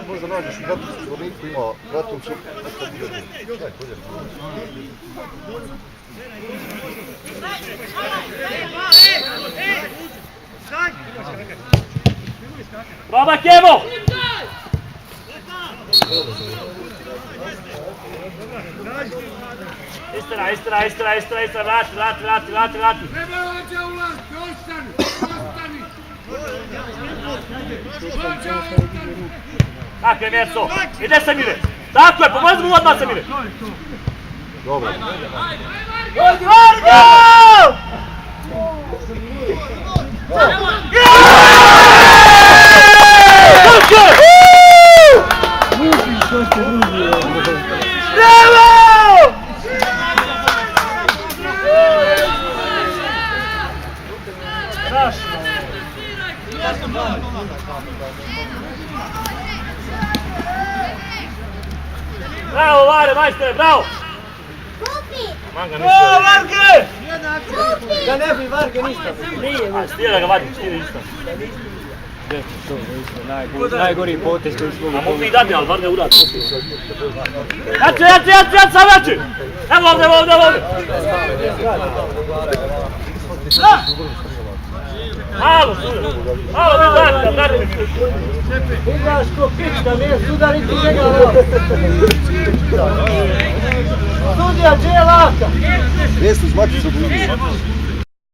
Možda nađeš u Gratu Sloveniku, ima Gratovcu, Probaj Kevo! Istra, vrati. Treba Lađa ulaz, ostani! Lađa, ostani! Tako je, Merso. Ide Samire. Tako je, pomozi mu odmah Samire. dobro. Vargo! Bravo! Bravo, Vare, majstore, bravo! Manga ništa. O, Varge! Da ne bi Varge ništa. A, stije da ga vadim, stije ništa. Najgori potez koji smo... A mogu i dati, ali Varge uradi. Jači, sam jači! Evo ovdje! Malo, dajte mi. Igraš ko pička, nije sudariti njega. Gdje su iz Maticu budu?